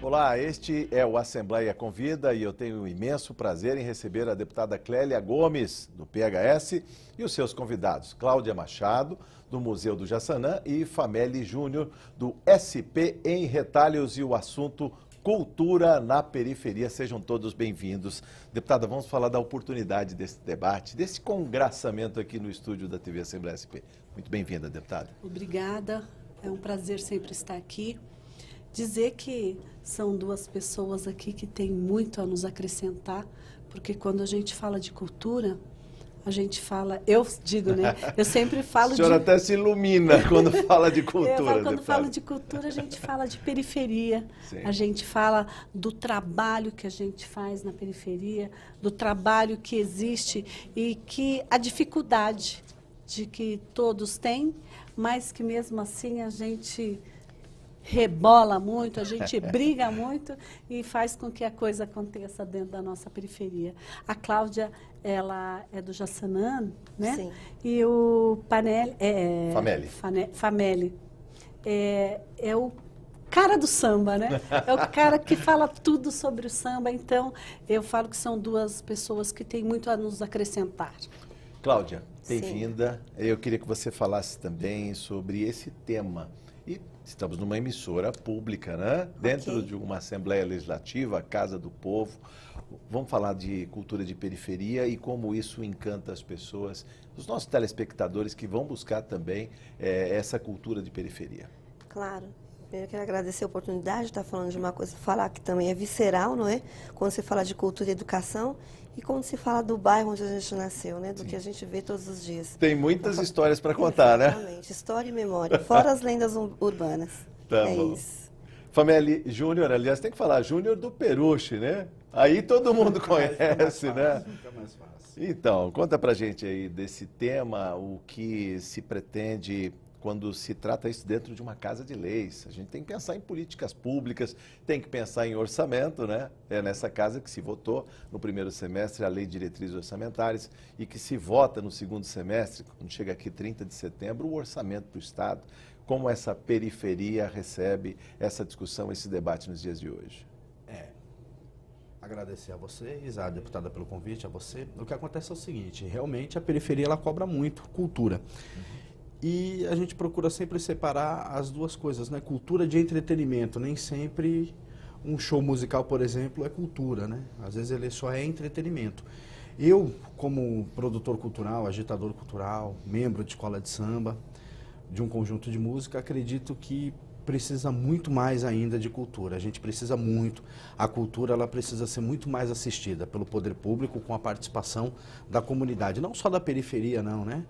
Olá, este é o Assembleia Convida e eu tenho o imenso prazer em receber a deputada Clélia Gomes, do PHS, e os seus convidados, Cláudia Machado, do Museu do Jaçanã, e Fameli Júnior, do SP em Retalhos, e o assunto Cultura na Periferia. Sejam todos bem-vindos. Deputada, vamos falar da oportunidade desse debate, desse congraçamento aqui no estúdio da TV Assembleia SP. Muito bem-vinda, deputada. Obrigada, é um prazer sempre estar aqui. Dizer que são duas pessoas aqui que têm muito a nos acrescentar, porque quando a gente fala de cultura, a gente fala, eu digo, né? Eu sempre falo de... A senhora até se ilumina quando fala de cultura, quando falo de cultura, a gente fala de periferia. Sim. A gente fala do trabalho que a gente faz na periferia, do trabalho que existe e que a dificuldade de que todos têm, mas que mesmo assim a gente rebola muito, a gente briga muito e faz com que a coisa aconteça dentro da nossa periferia. A Cláudia, ela é do Jaçanã, né? Sim. E o Fameli é o cara do samba, né? É o cara que fala tudo sobre o samba. Então, eu falo que são duas pessoas que têm muito a nos acrescentar. Cláudia, bem-vinda. Eu queria que você falasse também sobre esse tema. E estamos numa emissora pública, né? Dentro de uma Assembleia Legislativa, a Casa do Povo. Vamos falar de cultura de periferia e como isso encanta as pessoas, os nossos telespectadores que vão buscar também essa cultura de periferia. Claro. Primeiro, eu quero agradecer a oportunidade de estar falando de uma coisa, falar que também é visceral, não é? Quando se fala de cultura e educação e quando se fala do bairro onde a gente nasceu, né? Do Sim. que a gente vê todos os dias. Tem muitas histórias para contar, né? Exatamente, história e memória, fora as lendas urbanas. Tá bom. Isso. Fameli Júnior, aliás, tem que falar Júnior do Peruche, né? Aí todo mundo conhece, né? Fica mais fácil. Então, conta pra gente aí desse tema, o que se pretende quando se trata isso dentro de uma casa de leis. A gente tem que pensar em políticas públicas, tem que pensar em orçamento, né? É nessa casa que se votou no primeiro semestre a Lei de Diretrizes Orçamentárias e que se vota no segundo semestre, quando chega aqui 30 de setembro, o orçamento do Estado. Como essa periferia recebe essa discussão, esse debate nos dias de hoje? Agradecer a vocês, a deputada pelo convite, a você. O que acontece é o seguinte, realmente a periferia ela cobra muito cultura. E a gente procura sempre separar as duas coisas, né? Cultura de entretenimento, nem sempre um show musical, por exemplo, é cultura, né? Às vezes ele só é entretenimento. Eu, como produtor cultural, agitador cultural, membro de escola de samba, de um conjunto de música, acredito que precisa muito mais ainda de cultura. A gente precisa muito. A cultura ela precisa ser muito mais assistida pelo poder público com a participação da comunidade, não só da periferia, não, né?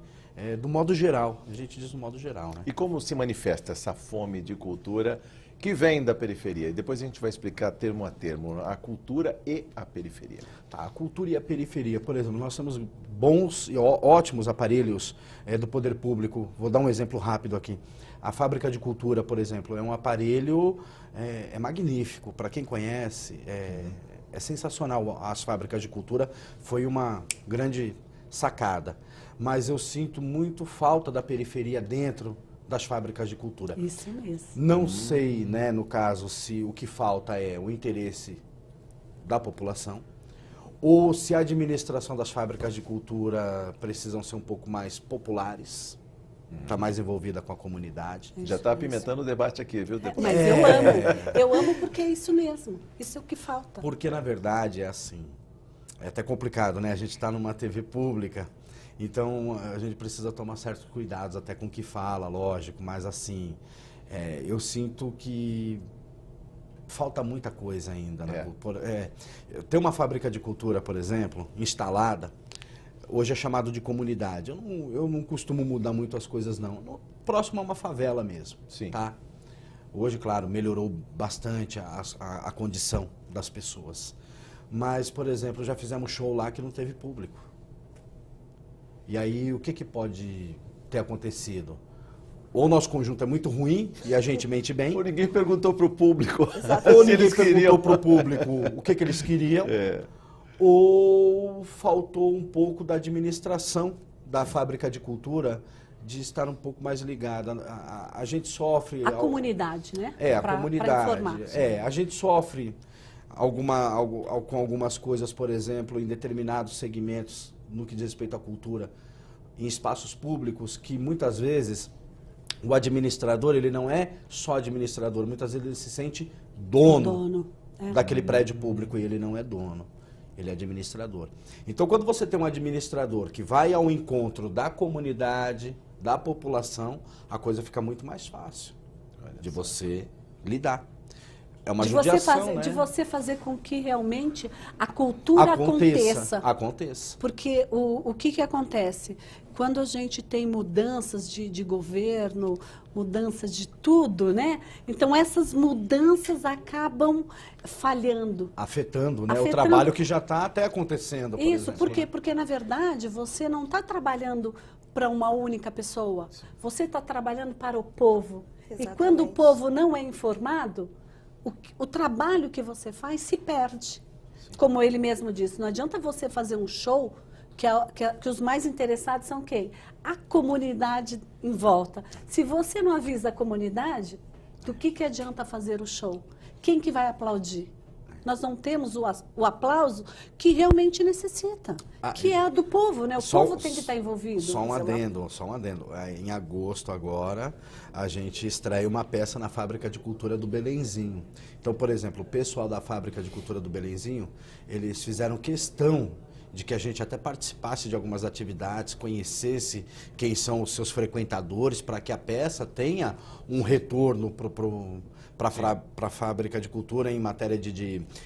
Do modo geral, a gente diz do modo geral, né? E como se manifesta essa fome de cultura que vem da periferia? E depois a gente vai explicar termo a termo, a cultura e a periferia. Tá, a cultura e a periferia, por exemplo, nós temos bons e ótimos aparelhos do poder público. Vou dar um exemplo rápido aqui. A Fábrica de Cultura, por exemplo, é um aparelho magnífico. Para quem conhece, é sensacional. As fábricas de cultura foi uma grande sacada. Mas eu sinto muito falta da periferia dentro das fábricas de cultura. Isso mesmo. Não sei, né, no caso, se o que falta é o interesse da população ou se a administração das fábricas de cultura precisam ser um pouco mais populares, está mais envolvida com a comunidade. Já está apimentando o debate aqui, viu, deputado? Mas eu amo porque é isso mesmo, isso é o que falta. Porque, na verdade, é assim, é até complicado, né? A gente está numa TV pública, então a gente precisa tomar certos cuidados até com o que fala, lógico, mas assim, eu sinto que falta muita coisa ainda. Né? Tem uma fábrica de cultura, por exemplo, instalada, hoje é chamado de comunidade. Eu não costumo mudar muito as coisas, não. Próximo a uma favela mesmo. Sim. Tá? Hoje, claro, melhorou bastante a condição das pessoas. Mas, por exemplo, já fizemos show lá que não teve público. E aí, o que pode ter acontecido? Ou o nosso conjunto é muito ruim e a gente mente bem. Ou ninguém perguntou para o público. Ou ninguém perguntou para o público o que eles queriam. Ou faltou um pouco da administração da Fábrica de Cultura de estar um pouco mais ligada. A gente sofre... A comunidade, né? A Pra comunidade. informar. A gente sofre com algumas coisas, por exemplo, em determinados segmentos, no que diz respeito à cultura, em espaços públicos, que muitas vezes o administrador, ele não é só administrador, muitas vezes ele se sente dono daquele prédio público, e ele não é dono. Ele é administrador. Então, quando você tem um administrador que vai ao encontro da comunidade, da população, a coisa fica muito mais fácil de você lidar. É uma judiação, né? De você fazer com que realmente a cultura aconteça. Aconteça. Porque o que acontece? Quando a gente tem mudanças de governo, mudanças de tudo, né? Então, essas mudanças acabam falhando. Afetando, né? O trabalho que já está até acontecendo, por Isso, exemplo, por quê? né? Porque, na verdade, você não está trabalhando para uma única pessoa. Você está trabalhando para o povo. Exatamente. E quando o povo não é informado, o trabalho que você faz se perde. Como ele mesmo disse, não adianta você fazer um show que os mais interessados são quem? A comunidade em volta. Se você não avisa a comunidade, do que adianta fazer o show? Quem que vai aplaudir? Nós não temos o aplauso que realmente necessita, que é do povo, né? O povo tem que estar envolvido. Só um adendo. Em agosto agora, a gente estreia uma peça na Fábrica de Cultura do Belenzinho. Então, por exemplo, o pessoal da Fábrica de Cultura do Belenzinho, eles fizeram questão de que a gente até participasse de algumas atividades, conhecesse quem são os seus frequentadores, para que a peça tenha um retorno para a Fábrica de Cultura em matéria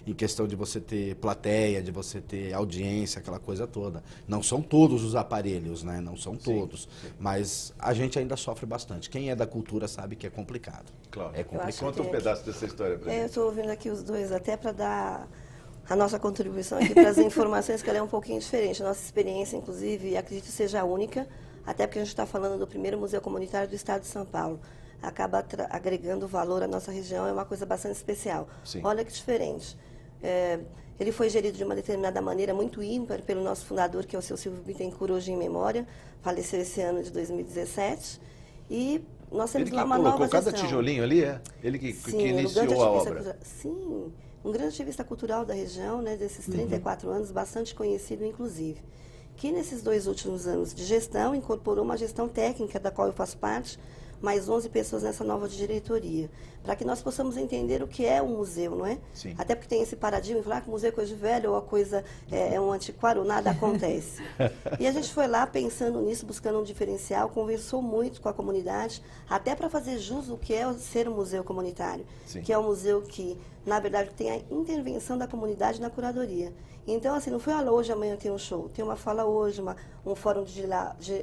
em questão de você ter plateia, de você ter audiência, aquela coisa toda. Não são todos os aparelhos, né? Não são todos. Sim. Mas a gente ainda sofre bastante. Quem é da cultura sabe que é complicado. Claro. É complicado. Conta um pedaço dessa história pra gente. Eu estou ouvindo aqui os dois, até para dar a nossa contribuição aqui para as informações, que ela é um pouquinho diferente. A nossa experiência, inclusive, acredito que seja única, até porque a gente está falando do primeiro museu comunitário do estado de São Paulo. Acaba agregando valor à nossa região, é uma coisa bastante especial. Sim. Olha que diferente. Ele foi gerido de uma determinada maneira muito ímpar pelo nosso fundador, que é o seu Silvio Bittencourt, hoje em memória, faleceu esse ano de 2017, e nós temos lá uma nova gestão. Cada tijolinho ali, é? Ele que iniciou a obra. Sim, um grande ativista cultural da região, né, desses 34 anos, bastante conhecido, inclusive, que nesses 2 últimos anos de gestão incorporou uma gestão técnica, da qual eu faço parte, mais 11 pessoas nessa nova diretoria, para que nós possamos entender o que é um museu, não é? Sim. Até porque tem esse paradigma de falar que o museu é coisa de velho, ou a coisa é um antiquário, ou nada acontece. E a gente foi lá pensando nisso, buscando um diferencial, conversou muito com a comunidade, até para fazer jus o que é ser um museu comunitário, Sim. que é um museu que, na verdade, tem a intervenção da comunidade na curadoria. Então, assim, não foi hoje, amanhã tem um show. Tem uma fala hoje, um fórum de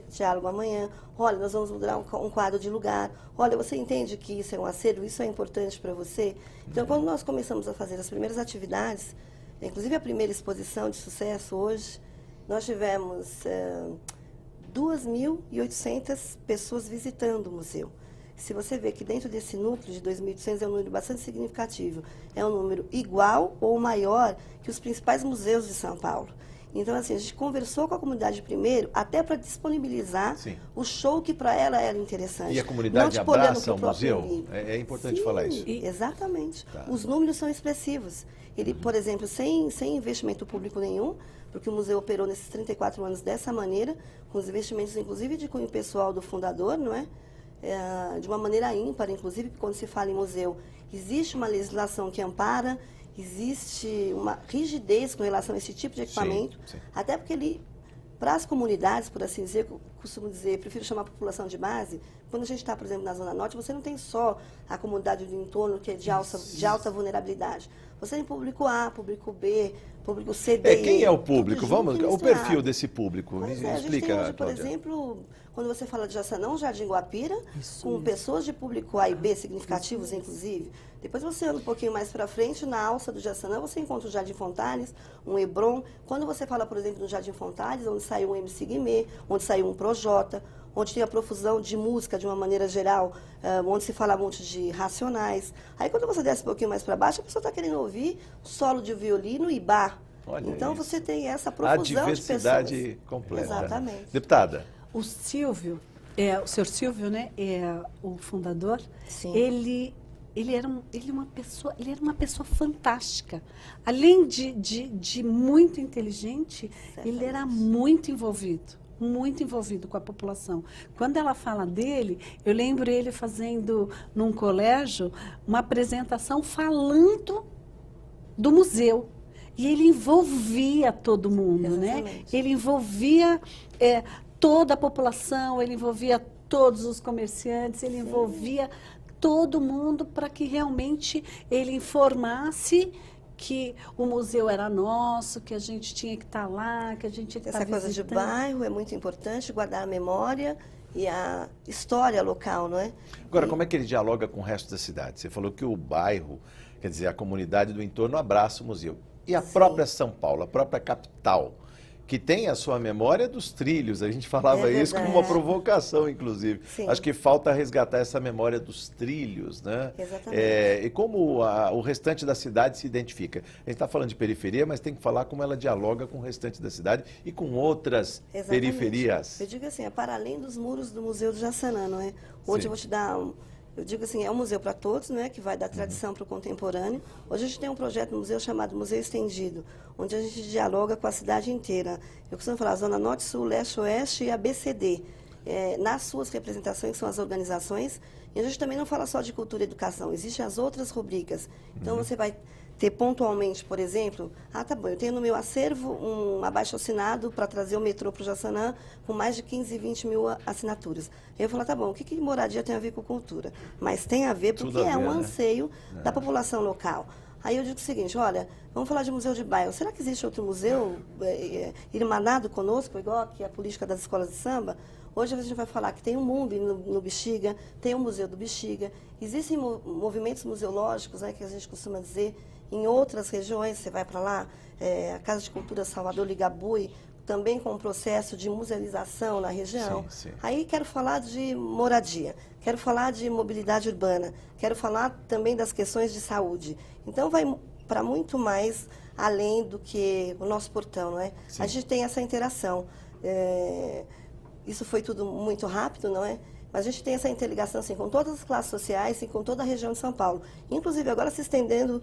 diálogo amanhã. Olha, nós vamos mudar um quadro de lugar. Olha, você entende que isso é um acervo, isso é importante para você? Então, quando nós começamos a fazer as primeiras atividades, inclusive a primeira exposição de sucesso hoje, nós tivemos 2.800 pessoas visitando o museu. Se você vê que dentro desse núcleo de 2.800 é um número bastante significativo, é um número igual ou maior que os principais museus de São Paulo. Então, assim, a gente conversou com a comunidade primeiro, até para disponibilizar o show que para ela era interessante. E a comunidade abraça o museu? É importante falar isso. Exatamente. Tá. Os números são expressivos. Ele, por exemplo, sem investimento público nenhum, porque o museu operou nesses 34 anos dessa maneira, com os investimentos, inclusive, de cunho pessoal do fundador, não é? De uma maneira ímpar, inclusive, quando se fala em museu, existe uma legislação que ampara, existe uma rigidez com relação a esse tipo de equipamento, sim. Até porque ele, para as comunidades, por assim dizer, costumo dizer, prefiro chamar a população de base, quando a gente está, por exemplo, na Zona Norte, você não tem só a comunidade do entorno, que é de alta vulnerabilidade. Você tem público A, público B, público C, D. Quem é o público? Vamos, o perfil desse público. Me explica, a gente tem hoje, por Cláudia. exemplo, quando você fala de Jaçanã, Jardim Guapira, com pessoas de público A e B significativos, inclusive. Depois você anda um pouquinho mais para frente, na alça do Jaçanã, você encontra o Jardim Fontales, um Hebron. Quando você fala, por exemplo, no Jardim Fontales, onde saiu um MC Guimê, onde saiu um Projota, onde tem a profusão de música de uma maneira geral, onde se fala muito de Racionais. Aí quando você desce um pouquinho mais para baixo, a pessoa está querendo ouvir solo de violino e bar. Olha então isso. Você tem essa profusão de pessoas. A diversidade completa. Exatamente. Deputada. O Silvio, O senhor Silvio, né, o fundador, Sim. ele era uma pessoa fantástica. Além de muito inteligente, ele era muito envolvido com a população. Quando ela fala dele, eu lembro ele fazendo, num colégio, uma apresentação falando do museu. E ele envolvia todo mundo, né? Ele envolvia toda a população, ele envolvia todos os comerciantes, ele envolvia todo mundo para que realmente ele informasse que o museu era nosso, que a gente tinha que estar lá, que a gente tinha que estar visitando. Essa coisa de bairro é muito importante, guardar a memória e a história local, não é? Agora, como é que ele dialoga com o resto da cidade? Você falou que o bairro, quer dizer, a comunidade do entorno abraça o museu. E a própria São Paulo, a própria capital, que tem a sua memória dos trilhos. A gente falava isso como uma provocação, inclusive. Sim. Acho que falta resgatar essa memória dos trilhos, né? Exatamente. E como o restante da cidade se identifica. A gente está falando de periferia, mas tem que falar como ela dialoga com o restante da cidade e com outras periferias. Eu digo assim, é para além dos muros do Museu do Jaçanã, não é? Hoje eu vou te dar eu digo assim, é um museu para todos, né, que vai da tradição para o contemporâneo. Hoje a gente tem um projeto no museu chamado Museu Estendido, onde a gente dialoga com a cidade inteira. Eu costumo falar Zona Norte, Sul, Leste, Oeste e ABCD. Nas suas representações, que são as organizações, e a gente também não fala só de cultura e educação, existem as outras rubricas. Então você vai ter pontualmente, por exemplo, tá bom, eu tenho no meu acervo um abaixo-assinado para trazer o metrô para o Jaçanã com mais de 15, 20 mil assinaturas. Eu falo, tá bom, o que moradia tem a ver com cultura? Mas tem a ver porque é um anseio da população local. Aí eu digo o seguinte, olha, vamos falar de museu de bairro. Será que existe outro museu irmanado conosco, igual aqui a política das escolas de samba? Hoje a gente vai falar que tem um MUMB no Bexiga, tem o Museu do Bexiga. Existem movimentos museológicos, né, que a gente costuma dizer, em outras regiões, você vai para lá, a Casa de Cultura Salvador Ligabui, também com um processo de musealização na região. Sim, sim. Aí quero falar de moradia, quero falar de mobilidade urbana, quero falar também das questões de saúde. Então vai para muito mais além do que o nosso portão, não é? Sim. A gente tem essa interação. Isso foi tudo muito rápido, não é? Mas a gente tem essa interligação assim, com todas as classes sociais e com toda a região de São Paulo. Inclusive, agora se estendendo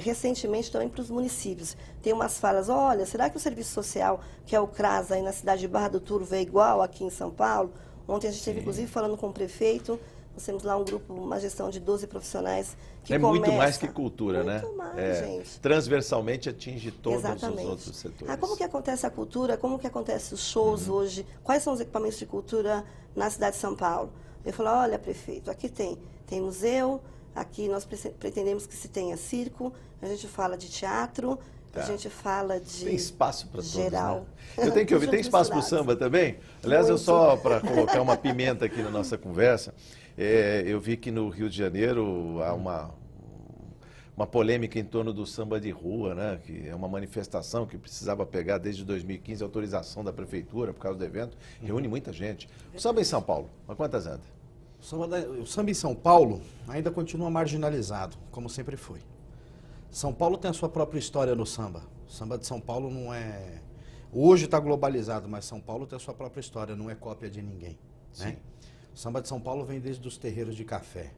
recentemente também para os municípios. Tem umas falas, olha, será que o serviço social, que é o CRAS, aí na cidade de Barra do Turvo, é igual aqui em São Paulo? Ontem a gente esteve, inclusive, falando com o prefeito. Nós temos lá um grupo, uma gestão de 12 profissionais que muito mais que cultura, muito né? Muito mais, gente. Transversalmente atinge todos Exatamente. os outros setores. Como que acontece a cultura? Como que acontece os shows hoje? Quais são os equipamentos de cultura na cidade de São Paulo? Eu falo, olha, prefeito, aqui tem museu, aqui nós pretendemos que se tenha circo, a gente fala de teatro, a gente fala de... Tem espaço para todos, geral. Né? Eu tenho que ouvir, tem espaço para o samba também? Aliás, eu só, para colocar uma pimenta aqui na nossa conversa, eu vi que no Rio de Janeiro há uma polêmica em torno do samba de rua, né? Que é uma manifestação que precisava pegar desde 2015 a autorização da prefeitura por causa do evento. Reúne muita gente. O samba em São Paulo, a quantas anda? O samba em São Paulo ainda continua marginalizado, como sempre foi. São Paulo tem a sua própria história no samba. O samba de São Paulo não é... Hoje está globalizado, mas São Paulo tem a sua própria história, não é cópia de ninguém. Né? O samba de São Paulo vem desde os terreiros de café.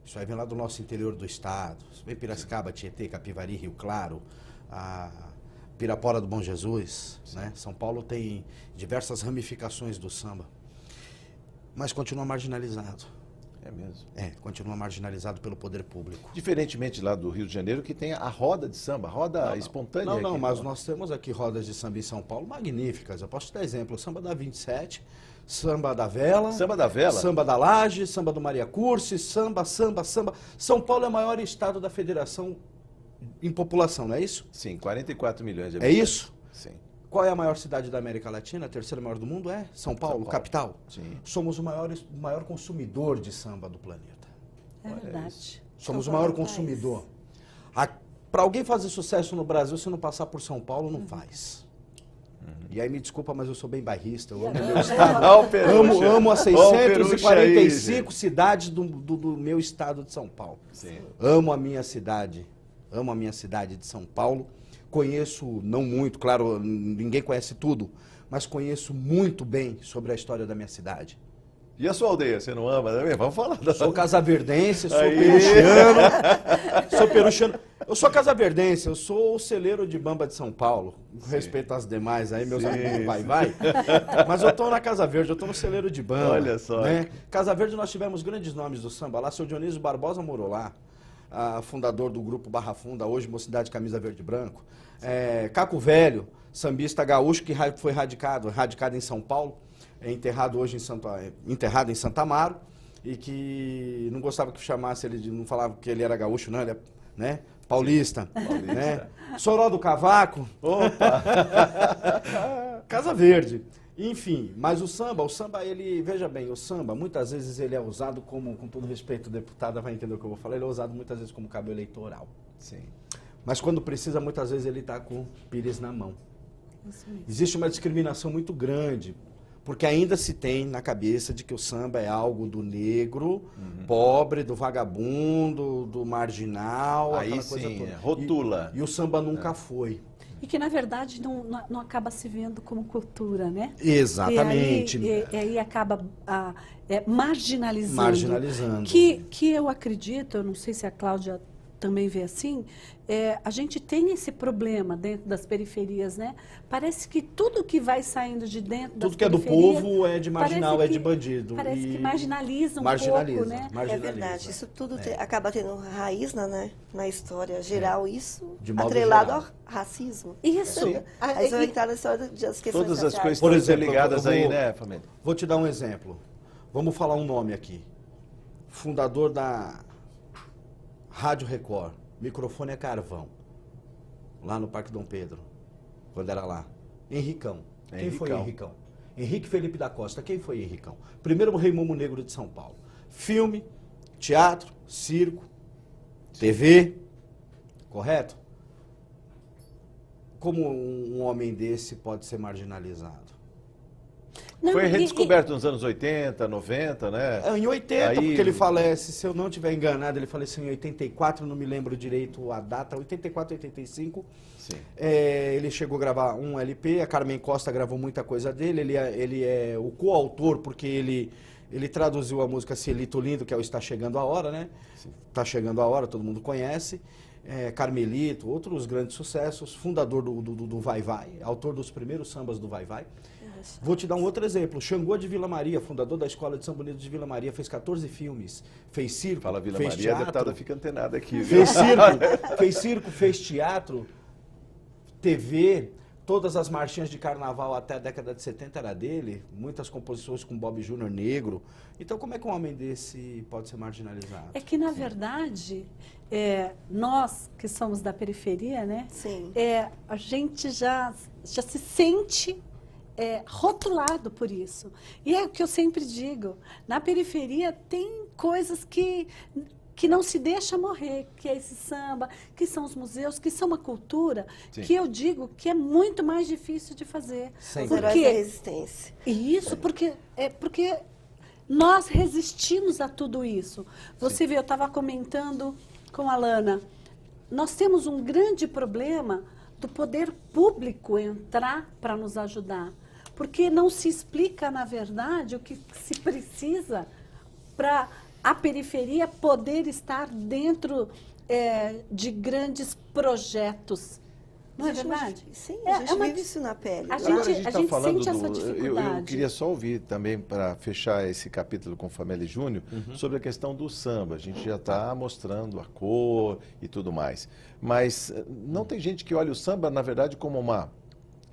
Isso aí vem lá do nosso interior do estado. Vem Piracicaba, Tietê, Capivari, Rio Claro, a Pirapora do Bom Jesus. Né? São Paulo tem diversas ramificações do samba. Mas continua marginalizado. É mesmo? Continua marginalizado pelo poder público. Diferentemente lá do Rio de Janeiro, que tem a roda de samba, a roda espontânea. Não, mas nós temos aqui rodas de samba em São Paulo magníficas. Eu posso te dar exemplo. Samba da 27, samba da Vela. Samba da Vela? Samba da Laje, samba do Maria Cursi, samba. São Paulo é o maior estado da federação em população, não é isso? Sim, 44 milhões de É habitantes. isso? Sim. Qual é a maior cidade da América Latina? A terceira maior do mundo é São Paulo, capital. Sim. Somos o maior consumidor de samba do planeta. É verdade. Somos o maior consumidor. Para alguém fazer sucesso no Brasil, se não passar por São Paulo, não faz. E aí me desculpa, mas eu sou bem bairrista, eu amo o meu estado. amo as 645 cidades do meu estado de São Paulo. Sim. Amo a minha cidade de São Paulo. Conheço, não muito, claro, ninguém conhece tudo, mas conheço muito bem sobre a história da minha cidade. E a sua aldeia, você não ama também? Vamos falar da... Sou casaverdense, sou peruchiano. Sou peruchiano. Eu sou casaverdense, eu sou o celeiro de bamba de São Paulo. Com respeito às demais aí, meus amigos vai. Mas eu tô na Casa Verde, eu tô no celeiro de bamba. Olha só. Né? Casa Verde nós tivemos grandes nomes do samba lá. Seu Dionísio Barbosa morou lá. Fundador do grupo Barra Funda, hoje Mocidade Camisa Verde e Branco. Caco Velho, sambista gaúcho que foi radicado em São Paulo. Enterrado hoje enterrado em Santa Amaro, e que não gostava que chamasse ele, não falava que ele era gaúcho, não, ele é, né, paulista. Né? Soró do Cavaco. Opa! Casa Verde. Enfim, mas o samba, ele, veja bem, o samba, muitas vezes ele é usado como, com todo respeito, deputada vai entender o que eu vou falar, ele é usado muitas vezes como cabo eleitoral. Sim. Mas quando precisa, muitas vezes ele está com o pires na mão. Existe uma discriminação muito grande, porque ainda se tem na cabeça de que o samba é algo do negro, pobre, do vagabundo, do marginal, aí aquela sim, coisa toda. Rotula. E o samba nunca foi. E que, na verdade, não acaba se vendo como cultura, né? Exatamente. E aí acaba marginalizando. Marginalizando. Que eu acredito, eu não sei se a Cláudia também vê assim, a gente tem esse problema dentro das periferias, né? Parece que tudo que vai saindo de dentro das tudo que é do periferias, povo é de marginal, é de bandido. Parece que marginaliza pouco, né? É verdade, isso tudo acaba tendo raiz na história geral, isso De modo atrelado geral. ao racismo. Isso. Aí você vai entrar na história das questões Todas as sociais. coisas Por estão exemplo, ligadas eu vou- aí, né, família? Vou te dar um exemplo. Vamos falar um nome aqui. Fundador da Rádio Record, Microfone é Carvão, lá no Parque Dom Pedro, quando era lá. Henricão. Quem foi Henricão? Henrique Felipe da Costa. Quem foi Henricão? Primeiro Rei Momo Negro de São Paulo. Filme, teatro, circo, TV, correto? Como um homem desse pode ser marginalizado? Não, Foi redescoberto nos anos 80, 90, né? Em 80, Aí- porque ele falece, se eu não estiver enganado, ele faleceu em 84, não me lembro direito a data, 84, 85. Sim. Ele chegou a gravar um LP, a Carmen Costa gravou muita coisa dele, ele é o coautor, porque ele traduziu a música Cielito Lindo, que é o Está Chegando a Hora, né? Está Chegando a Hora, todo mundo conhece. Carmelito, outros grandes sucessos, fundador do Vai Vai, autor dos primeiros sambas do Vai Vai. Vou te dar um outro exemplo. Xangô de Vila Maria, fundador da Escola de São Bonito de Vila Maria, fez 14 filmes, fez circo, Fala Vila fez Maria, a teatro, deputada fica antenada aqui. Viu? fez circo, fez teatro, TV, todas as marchinhas de carnaval até a década de 70 era dele, muitas composições com Bob Júnior negro. Então como é que um homem desse pode ser marginalizado? É que, na verdade, nós que somos da periferia, né? Sim. A gente já se sente rotulado por isso. E é o que eu sempre digo, na periferia tem coisas que não se deixa morrer, que é esse samba, que são os museus, que são uma cultura, Sim. que eu digo que é muito mais difícil de fazer. Os heróis da resistência. E isso porque nós resistimos a tudo isso. Você vê, eu estava comentando com a Lana, nós temos um grande problema do poder público entrar para nos ajudar, porque não se explica, na verdade, o que se precisa para a periferia poder estar dentro de grandes projetos. Não é verdade? Sim, a gente vive isso na pele. Agora a gente a está gente falando sente essa dificuldade. Eu queria só ouvir também, para fechar esse capítulo com Família Júnior, sobre a questão do samba. A gente já está mostrando a cor e tudo mais. Mas não tem gente que olha o samba, na verdade, como uma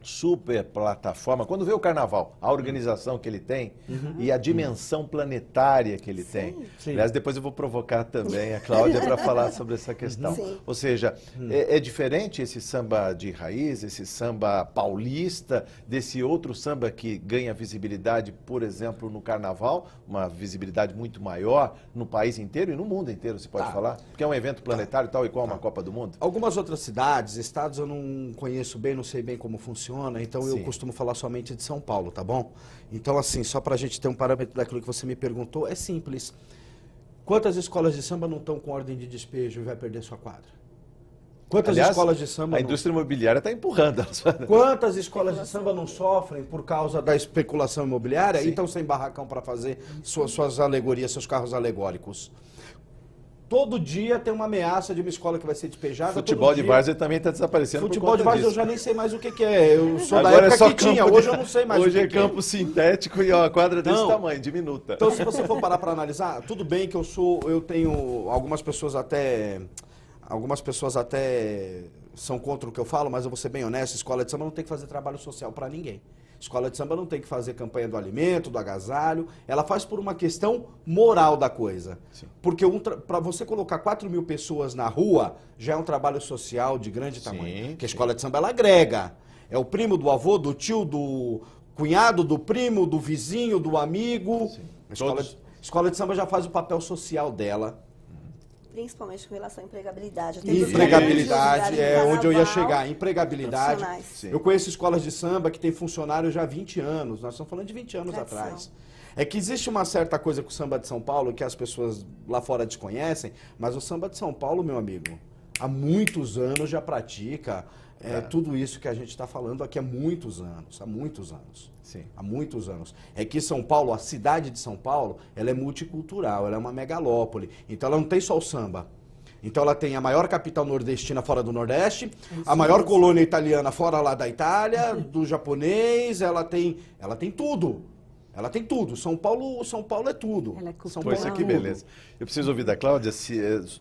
super plataforma. Quando vê o carnaval, a organização que ele tem e a dimensão planetária que ele tem. Sim. Aliás, depois eu vou provocar também a Cláudia para falar sobre essa questão. Sim. Ou seja, é diferente esse samba de raiz, esse samba paulista, desse outro samba que ganha visibilidade, por exemplo, no carnaval, uma visibilidade muito maior no país inteiro e no mundo inteiro, se pode falar? Porque é um evento planetário tal e qual uma Copa do Mundo. Algumas outras cidades, estados eu não conheço bem, não sei bem como funciona, então eu Sim. costumo falar somente de São Paulo, tá bom? Então assim, só pra gente ter um parâmetro daquilo que você me perguntou, é simples. Quantas escolas de samba não estão com ordem de despejo e vai perder sua quadra? Quantas Aliás, escolas de samba... A indústria imobiliária está empurrando. Quantas escolas de samba não sofrem por causa da especulação imobiliária e estão sem barracão para fazer suas alegorias, seus carros alegóricos? Todo dia tem uma ameaça de uma escola que vai ser despejada. Futebol de várzea também está desaparecendo. Futebol de várzea eu já nem sei mais o que é. Eu sou Agora da época é que tinha, hoje eu não sei mais hoje o que é campo sintético e a quadra desse tamanho, diminuta. Então, se você for parar para analisar, tudo bem que eu tenho algumas pessoas até são contra o que eu falo, mas eu vou ser bem honesto, escola de samba não tem que fazer trabalho social para ninguém. Escola de samba não tem que fazer campanha do alimento, do agasalho, ela faz por uma questão moral da coisa. Sim. Porque para você colocar 4.000 pessoas na rua, já é um trabalho social de grande tamanho. Porque a escola de samba, ela agrega. É o primo do avô, do tio, do cunhado, do primo, do vizinho, do amigo. A escola de samba já faz o papel social dela. Principalmente com relação à empregabilidade. Empregabilidade é onde eu ia chegar. Empregabilidade. Eu conheço escolas de samba que tem funcionário já há 20 anos. Nós estamos falando de 20 anos atrás. É que existe uma certa coisa com o samba de São Paulo que as pessoas lá fora desconhecem, mas o samba de São Paulo, meu amigo, há muitos anos já pratica tudo isso que a gente está falando aqui há muitos anos. Há muitos anos. Sim. Há muitos anos. É que São Paulo, a cidade de São Paulo, ela é multicultural, ela é uma megalópole. Então ela não tem só o samba. Então ela tem a maior capital nordestina fora do Nordeste, a maior colônia italiana fora lá da Itália, do japonês, ela tem tudo. Ela tem tudo. São Paulo é tudo. Ela é cultural. Pois é, que beleza. Eu preciso ouvir da Cláudia,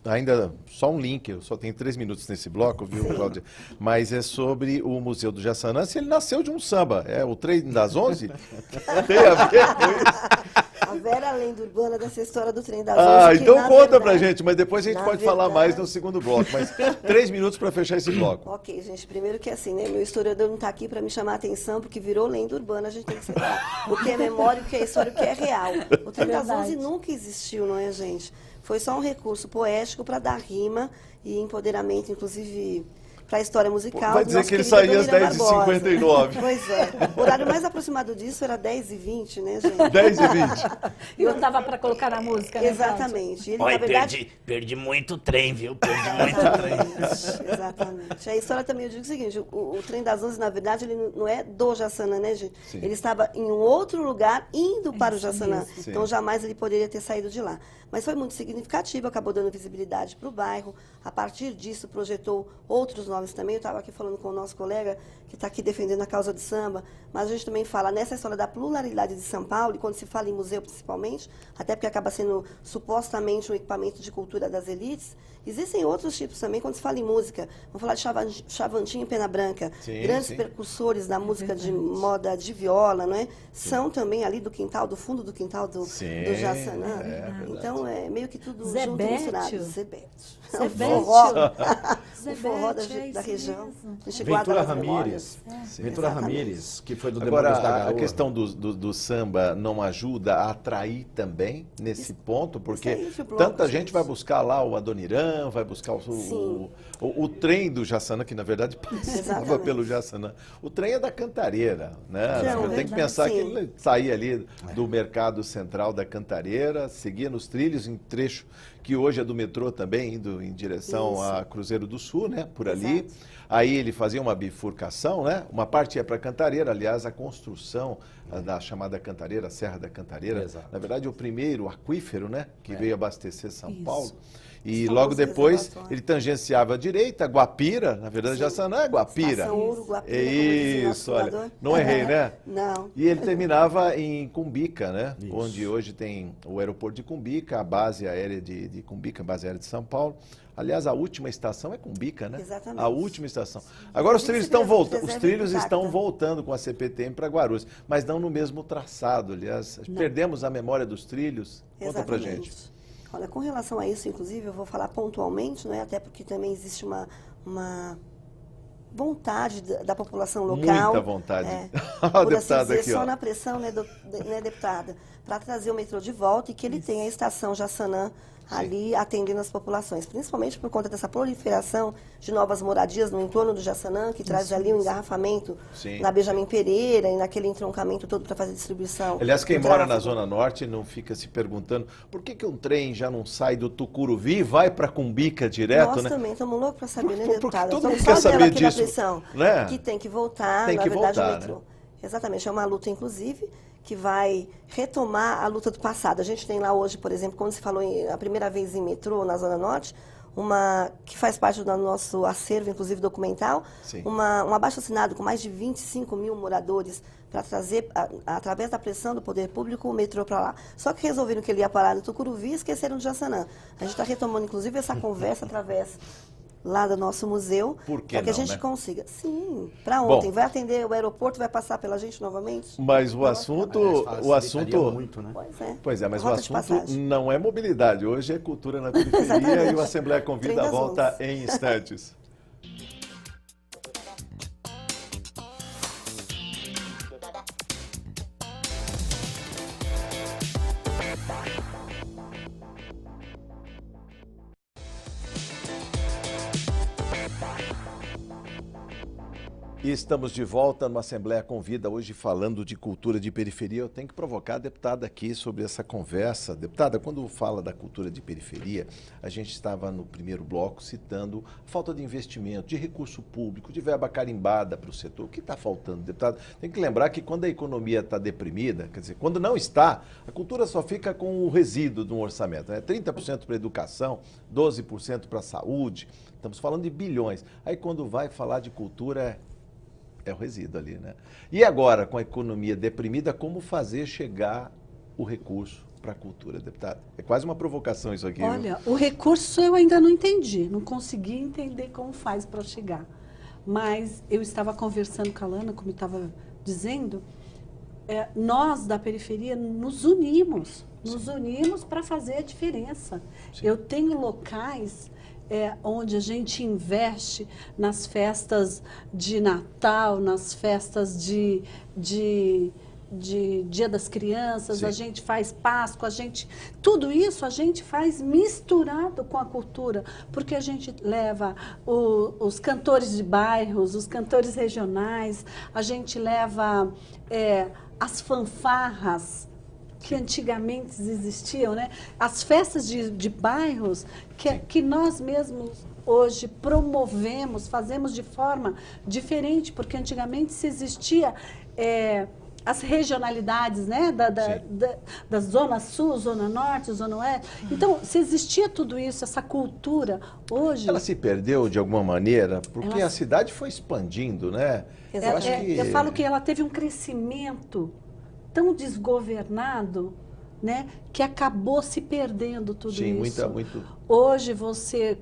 ainda só um link, eu só tenho 3 minutos nesse bloco, viu, Cláudia? Mas é sobre o Museu do Jaçanã, se ele nasceu de um samba. É o trem das 11? Tem a ver com isso? A Vera Lenda Urbana dessa história do trem das 11. Então conta pra gente, mas depois a gente pode falar mais no segundo bloco. Mas 3 minutos para fechar esse bloco. Ok, gente. Primeiro que assim, né? Meu historiador não tá aqui para me chamar a atenção, porque virou lenda urbana, a gente tem que separar o que é memória, o que é história, o que é real. O trem das 11 nunca existiu, não é, gente? Foi só um recurso poético para dar rima e empoderamento, inclusive, para a história musical. Vai dizer que ele saía às 10h59. Pois é. O horário mais aproximado disso era 10h20, né, gente? 10h20. E eu tava para colocar na música, né? Exatamente. Ele, Olha, na verdade... perdi muito trem, viu? Perdi muito trem. Exatamente. A história também, eu digo o seguinte, o trem das 11, na verdade, ele não é do Jaçanã, né, gente? Sim. Ele estava em um outro lugar, indo para o Jaçanã. Então, jamais ele poderia ter saído de lá. Mas foi muito significativo, acabou dando visibilidade para o bairro. A partir disso, projetou outros nomes também. Eu estava aqui falando com o nosso colega, que está aqui defendendo a causa do samba, mas a gente também fala nessa história da pluralidade de São Paulo, e quando se fala em museu principalmente, até porque acaba sendo supostamente um equipamento de cultura das elites, existem outros tipos também quando se fala em música. Vamos falar de Xavantinho e Pena Branca, grandes percussores da música de moda de viola, não é? São também ali do quintal, do fundo do quintal do Jaçanã. Então, é meio que tudo junto e misturado. Zebete. O forró da região. Ventura Ramírez. Ventura Ramírez, que foi do Demônios da Garoa. A questão do samba não ajuda a atrair também nesse ponto, porque tanta gente vai buscar lá o Adoniran, vai buscar o trem do Jaçanã, que na verdade passava pelo Jaçanã. O trem é da Cantareira, né? Tem que pensar que ele saía ali do mercado central da Cantareira, seguia nos trilhos em trecho que hoje é do metrô também, indo em direção a Cruzeiro do Sul, né? Por ali. Aí ele fazia uma bifurcação, né? Uma parte ia para Cantareira, aliás, a construção da chamada Cantareira, Serra da Cantareira, na verdade o primeiro aquífero, né? Que veio abastecer São Paulo. E logo depois ele tangenciava a direita, Guapira, na verdade Jaçanã é Guapira. Ouro, Guapira, isso, olha, não errei, né? Não. E ele terminava em Cumbica, né? Isso. Onde hoje tem o aeroporto de Cumbica, a base aérea de Cumbica, a base aérea de São Paulo. Aliás, a última estação é Cumbica, né? Exatamente. A última estação. Agora os trilhos estão voltando, estão voltando com a CPTM para Guarulhos, mas não no mesmo traçado. Aliás, perdemos a memória dos trilhos. Conta pra gente. Olha, com relação a isso, inclusive, eu vou falar pontualmente, não é? Até porque também existe uma vontade da população local. Muita vontade. Por assim dizer, só na pressão, né, deputada, para trazer o metrô de volta e que ele tenha a estação Jaçanã ali atendendo as populações, principalmente por conta dessa proliferação de novas moradias no entorno do Jaçanã, que traz ali um engarrafamento na Benjamin Pereira e naquele entroncamento todo para fazer distribuição. Aliás, quem mora na Zona Norte não fica se perguntando por que um trem já não sai do Tucuruvi e vai para Cumbica direto, Nós né? também estamos loucos para saber, né, deputada? Todo mundo Estamos quer só vendo saber aqui na disso, pressão, né? que tem que voltar, Tem na que verdade, voltar, o metrô. né? Exatamente, é uma luta, inclusive, que vai retomar a luta do passado. A gente tem lá hoje, por exemplo, quando se falou a primeira vez em metrô na Zona Norte, uma que faz parte do nosso acervo, inclusive documental, um abaixo-assinado com mais de 25 mil moradores para trazer, através da pressão do poder público, o metrô para lá. Só que resolveram que ele ia parar no Tucuruvi e esqueceram de Jaçanã. A gente está retomando, inclusive, essa conversa através lá do nosso museu, para que a gente consiga. Sim, para ontem. Vai atender o aeroporto, vai passar pela gente novamente? Mas o assunto... muito, né? Pois é, mas o assunto não é mobilidade. Hoje é cultura na periferia e o Assembleia Convida volta em instantes. E estamos de volta no Assembleia Convida, hoje falando de cultura de periferia. Eu tenho que provocar a deputada aqui sobre essa conversa. Deputada, quando fala da cultura de periferia, a gente estava no primeiro bloco citando a falta de investimento, de recurso público, de verba carimbada para o setor. O que está faltando, deputada? Tem que lembrar que quando a economia está deprimida, quer dizer, quando não está, a cultura só fica com o resíduo de um orçamento, né? 30% para a educação, 12% para a saúde, estamos falando de bilhões. Aí quando vai falar de cultura, é o resíduo ali, né? E agora, com a economia deprimida, como fazer chegar o recurso para a cultura, deputada? É quase uma provocação isso aqui. Olha, o recurso eu ainda não entendi, não consegui entender como faz para chegar. Mas eu estava conversando com a Lana, como eu estava dizendo, nós da periferia nos unimos para fazer a diferença. Sim. Eu tenho locais onde a gente investe nas festas de Natal, nas festas de Dia das Crianças, sim, a gente faz Páscoa, tudo isso a gente faz misturado com a cultura, porque a gente leva os cantores de bairros, os cantores regionais, a gente leva as fanfarras que antigamente existiam, né? As festas de bairros que nós mesmos hoje promovemos, fazemos de forma diferente, porque antigamente se existia as regionalidades, né? Da Zona Sul, Zona Norte, Zona Oeste. Então, se existia tudo isso, essa cultura, hoje... Ela se perdeu de alguma maneira, porque a cidade foi expandindo, né? Eu falo que ela teve um crescimento tão desgovernado, né, que acabou se perdendo tudo isso. Muito. Hoje,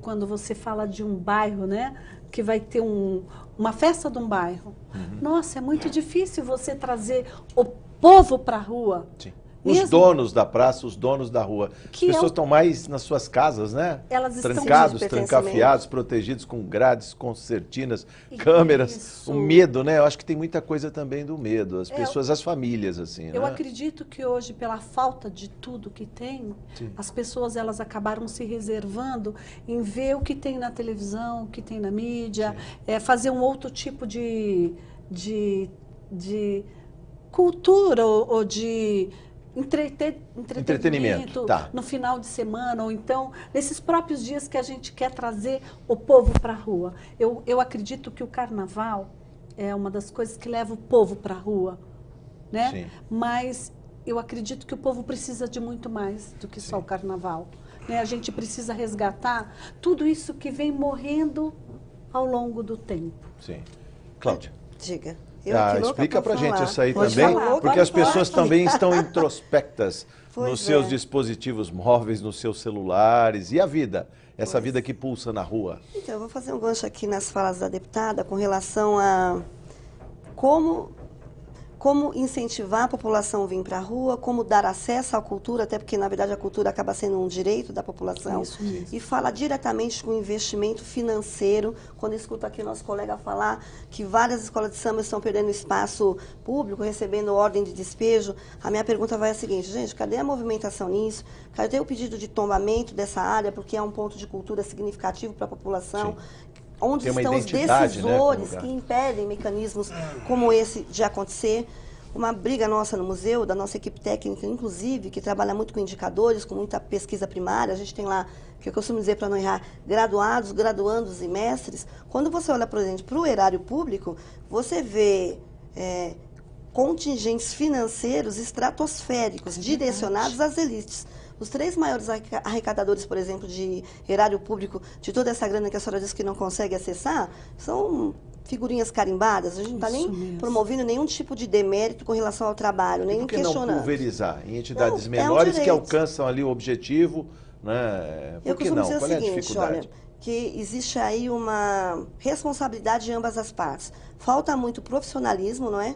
quando você fala de um bairro, né, que vai ter uma festa de um bairro, nossa, é muito difícil você trazer o povo para a rua. Sim. Os donos da praça, os donos da rua. As pessoas estão mais nas suas casas, né? Elas trancados, trancafiados, protegidos com grades, concertinas, câmeras. O medo, né? Eu acho que tem muita coisa também do medo. As pessoas, as famílias, assim, eu né? acredito que hoje, pela falta de tudo que tem, sim, as pessoas elas acabaram se reservando em ver o que tem na televisão, o que tem na mídia, fazer um outro tipo de cultura ou de entretenimento no final de semana, ou então nesses próprios dias que a gente quer trazer o povo para a rua. Eu acredito que o carnaval é uma das coisas que leva o povo para a rua, né? Sim. Mas eu acredito que o povo precisa de muito mais do que, sim, só o carnaval, né? A gente precisa resgatar tudo isso que vem morrendo ao longo do tempo. Sim. Cláudia. Diga. Explica pra gente isso aí também, porque as pessoas também estão introspectas nos seus dispositivos móveis, nos seus celulares. E a vida? Essa vida que pulsa na rua. Então, eu vou fazer um gancho aqui nas falas da deputada com relação a como como incentivar a população a vir para a rua, como dar acesso à cultura, até porque, na verdade, a cultura acaba sendo um direito da população. Isso mesmo. E fala diretamente com investimento financeiro. Quando eu escuto aqui nosso colega falar que várias escolas de samba estão perdendo espaço público, recebendo ordem de despejo, a minha pergunta vai a seguinte: gente, cadê a movimentação nisso? Cadê o pedido de tombamento dessa área, porque é um ponto de cultura significativo para a população? Sim. Onde Tem uma estão os identidade, decisores, né, que impedem mecanismos como esse de acontecer? Uma briga nossa no museu, da nossa equipe técnica, inclusive, que trabalha muito com indicadores, com muita pesquisa primária. A gente tem lá, que eu costumo dizer para não errar, graduados, graduandos e mestres. Quando você olha, por exemplo, para o erário público, você vê contingentes financeiros estratosféricos, direcionados às elites. Os 3 maiores arrecadadores, por exemplo, de erário público, de toda essa grana que a senhora disse que não consegue acessar, são figurinhas carimbadas. A gente não está nem promovendo nenhum tipo de demérito com relação ao trabalho, nem questionando. Por que não pulverizar em entidades menores que alcançam ali o objetivo? Né? Por que não? Qual é a seguinte, dificuldade? olha, que existe aí uma responsabilidade de ambas as partes. Falta muito profissionalismo, não é?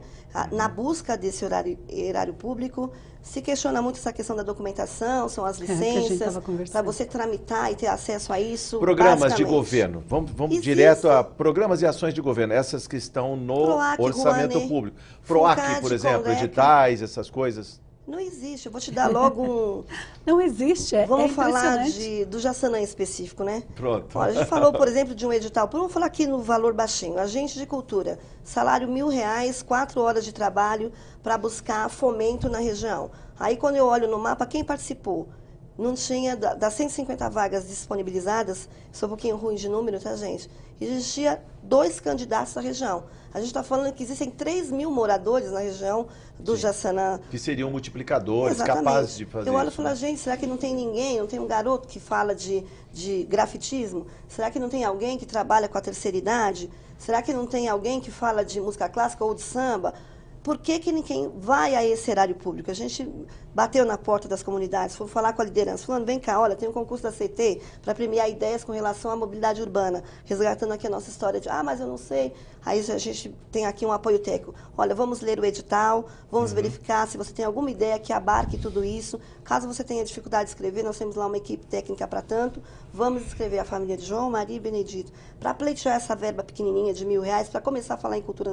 Na busca desse erário público. Se questiona muito essa questão da documentação, são as licenças, para você tramitar e ter acesso a isso. Programas de governo. Vamos direto a programas e ações de governo, essas que estão no PROAC, orçamento Rouanet, público. PROAC, FUNCAD, por exemplo, CONDEC. editais, essas coisas. Não existe. Eu vou te dar logo um... Não existe, Vamos é falar impressionante. do Jaçanã em específico, né? Pronto. Olha, a gente falou, por exemplo, de um edital. Vamos falar aqui no valor baixinho. Agente de cultura, salário R$1.000, 4 horas de trabalho para buscar fomento na região. Aí, quando eu olho no mapa, quem participou? Não tinha, das 150 vagas disponibilizadas, sou um pouquinho ruim de número, tá, gente? Existia 2 candidatos na região. A gente está falando que existem 3.000 moradores na região do Jaçanã. Que seriam multiplicadores, Exatamente. capazes de fazer Eu olho e isso. falo, gente, será que não tem ninguém, não tem um garoto que fala de grafitismo? Será que não tem alguém que trabalha com a terceira idade? Será que não tem alguém que fala de música clássica ou de samba? Por que ninguém vai a esse erário público? A gente bateu na porta das comunidades, foi falar com a liderança, falando, vem cá, olha, tem um concurso da CT para premiar ideias com relação à mobilidade urbana, resgatando aqui a nossa história de, mas eu não sei. Aí a gente tem aqui um apoio técnico. Olha, vamos ler o edital, vamos verificar se você tem alguma ideia que abarque tudo isso. Caso você tenha dificuldade de escrever, nós temos lá uma equipe técnica para tanto. Vamos escrever a família de João, Maria e Benedito, para pleitear essa verba pequenininha de R$1.000 para começar a falar em cultura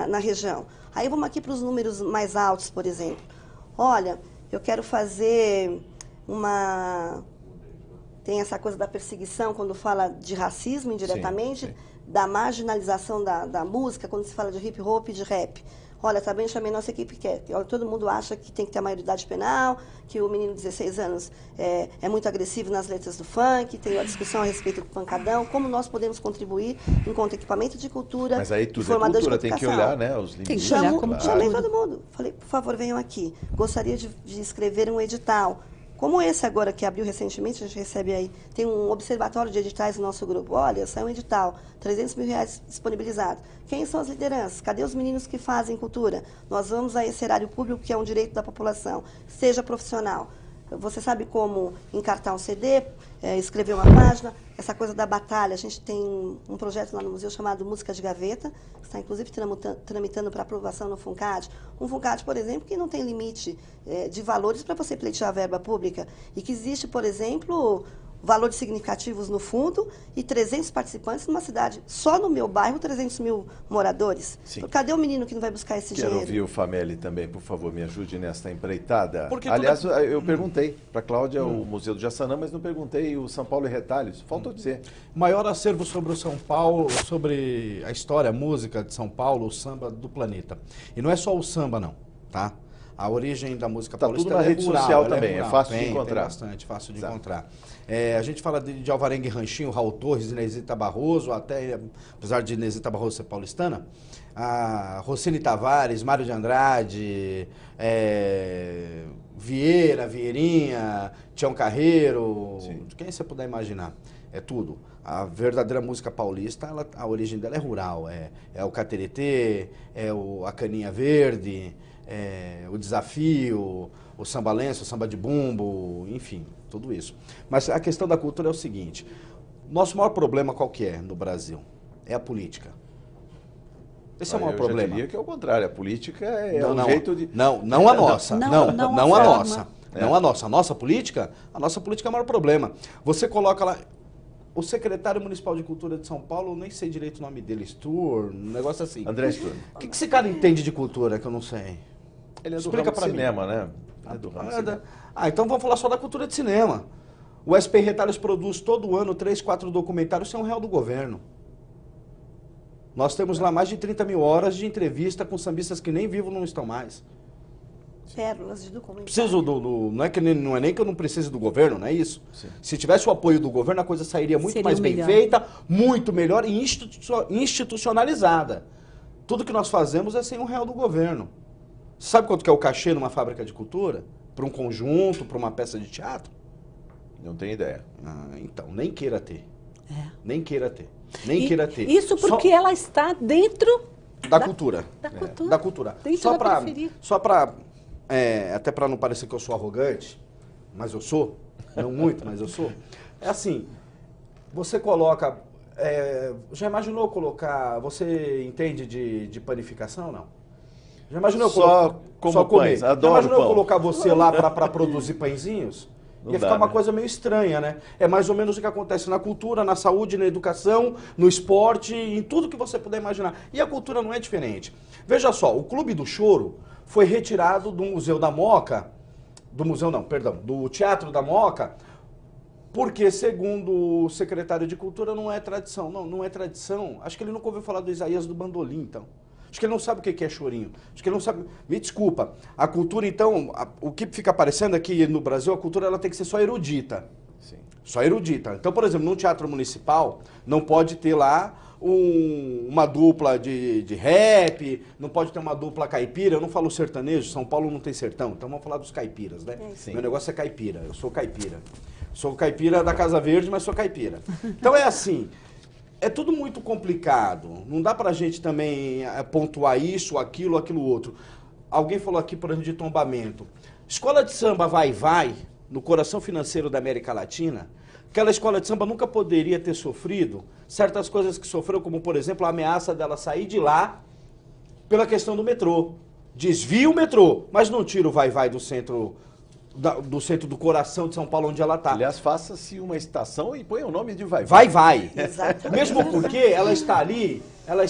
na região. Aí vamos aqui para os números mais altos, por exemplo. Olha, eu quero fazer uma... Tem essa coisa da perseguição, quando fala de racismo indiretamente, sim. Da marginalização da música, quando se fala de hip hop e de rap. Olha, também chamei nossa equipe que olha, todo mundo acha que tem que ter a maioridade penal, que o menino de 16 anos é muito agressivo nas letras do funk, tem uma discussão a respeito do pancadão, como nós podemos contribuir enquanto equipamento de cultura. Mas aí tudo é formador de cultura, tem que olhar, né, os Tem que limites. olhar como Chamei todo mundo. Falei, por favor, venham aqui. Gostaria de escrever um edital. Como esse agora que abriu recentemente, a gente recebe aí, tem um observatório de editais no nosso grupo. Olha, saiu um edital, R$300 mil disponibilizado. Quem são as lideranças? Cadê os meninos que fazem cultura? Nós vamos a esse erário público que é um direito da população. Seja profissional. Você sabe como encartar um CD, escrever uma página, essa coisa da batalha. A gente tem um projeto lá no museu chamado Música de Gaveta, que está inclusive tramitando para aprovação no FUNCAD. Um FUNCAD, por exemplo, que não tem limite de valores para você pleitear a verba pública e que existe, por exemplo, valores significativos no fundo e 300 participantes numa cidade. Só no meu bairro, 300 mil moradores. Sim. Então, cadê o menino que não vai buscar esse Quero dinheiro? ouvir o Famelli também, por favor, me ajude nesta empreitada. Porque aliás, eu perguntei para a Cláudia o Museu do Jaçanã, mas não perguntei o São Paulo e Retalhos. Faltou dizer. Maior acervo sobre o São Paulo, sobre a história, a música de São Paulo, o samba do planeta. E não é só o samba, não, tá? A origem da música paulista tudo na rede rural, social ela também, rural. é fácil de Tem encontrar. bastante, fácil de Exato. encontrar. A gente fala de Alvarenga e Ranchinho, Raul Torres, Inesita Barroso, até, apesar de Inesita Barroso ser paulistana, a Rocine Tavares, Mário de Andrade, Vieira, Vieirinha, Tião Carreiro, Sim. quem você puder imaginar. É tudo. A verdadeira música paulista, a origem dela é rural. É o cateretê, a caninha verde, o desafio, o samba lenço, o samba de bumbo, enfim, tudo isso. Mas a questão da cultura é o seguinte, nosso maior problema qual que é no Brasil? É a política. Esse é o maior Eu problema. já diria que é o contrário. A política é Não, um não, jeito de... não a nossa. Não, Não, não a a nossa. forma. Não a nossa. A nossa política é o maior problema. Você coloca lá... O secretário municipal de cultura de São Paulo, eu nem sei direito o nome dele, Stur, um negócio assim. André Stur. O que esse cara entende de cultura que eu não sei? Ele é do Explica ramo de pra mim. cinema, né? É do ramo de cinema. Então vamos falar só da cultura de cinema. O SP Retalhos produz todo ano 3, 4 documentários sem um real do governo. Nós temos lá mais de 30 mil horas de entrevista com sambistas que nem vivos não estão mais. Pérolas de documentário. Preciso não é nem que eu não precise do governo, não é isso? Sim. Se tivesse o apoio do governo, a coisa sairia muito Seria mais bem melhor. feita, muito melhor e institucionalizada. Tudo que nós fazemos é sem um real do governo. Sabe quanto que é o cachê numa fábrica de cultura? Para um conjunto, para uma peça de teatro? Não tenho ideia. Então, nem queira ter. É. Nem queira ter. Nem E queira ter. Isso porque ela está dentro Da cultura. da cultura. Da cultura. Dentro Só da pra, periferia. só pra, até para não parecer que eu sou arrogante, mas eu sou, não muito, mas eu sou. É assim, você coloca, já imaginou colocar, você entende de panificação, não? Já imaginou Só como pães, Já adoro imaginou pão. colocar você lá para produzir pãezinhos? Não Ia dá, ficar uma né? coisa meio estranha, né? É mais ou menos o que acontece na cultura, na saúde, na educação, no esporte, em tudo que você puder imaginar. E a cultura não é diferente. Veja só, o Clube do Choro foi retirado do Museu da Moca, do Teatro da Moca, porque, segundo o secretário de Cultura, não é tradição. Não é tradição. Acho que ele nunca ouviu falar do Isaías do Bandolim, então. Acho que ele não sabe o que é chorinho. Acho que ele não sabe... Me desculpa. A cultura, então, o que fica aparecendo aqui no Brasil, a cultura ela tem que ser só erudita. Sim. Só erudita. Então, por exemplo, num teatro municipal, não pode ter lá uma dupla de rap, não pode ter uma dupla caipira. Eu não falo sertanejo, São Paulo não tem sertão, então vamos falar dos caipiras, né? Sim. Meu negócio é caipira, eu sou caipira. Sou caipira da Casa Verde, mas sou caipira. Então é assim... É tudo muito complicado. Não dá pra gente também pontuar isso, aquilo outro. Alguém falou aqui, por exemplo, de tombamento. Escola de samba vai, no coração financeiro da América Latina, aquela escola de samba nunca poderia ter sofrido certas coisas que sofreu, como, por exemplo, a ameaça dela sair de lá pela questão do metrô. Desvia o metrô, mas não tira o vai do centro do coração de São Paulo, onde ela está. Aliás, faça-se uma estação e põe o nome de vai. Vai. Exatamente. Mesmo porque ela está ali, ela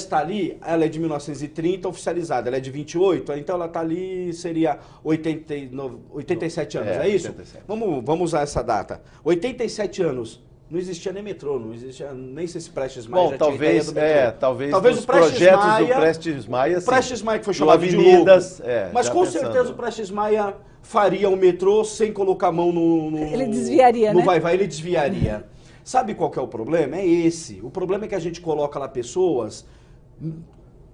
é de 1930 oficializada, ela é de 28, então ela está ali, seria 87 anos, é isso? 87. Vamos usar essa data. 87 anos. Não existia nem metrô, não existia, nem sei se Prestes Maia Bom, já tinha ideia do metrô. talvez os projetos do Prestes Maia, o sim. Prestes Maia que foi Do chamado de Avenidas, louco. é, Mas já com pensando. certeza o Prestes Maia faria o metrô sem colocar a mão no Ele desviaria, no né? vai, ele desviaria. Sabe qual que é o problema? É esse. O problema é que a gente coloca lá pessoas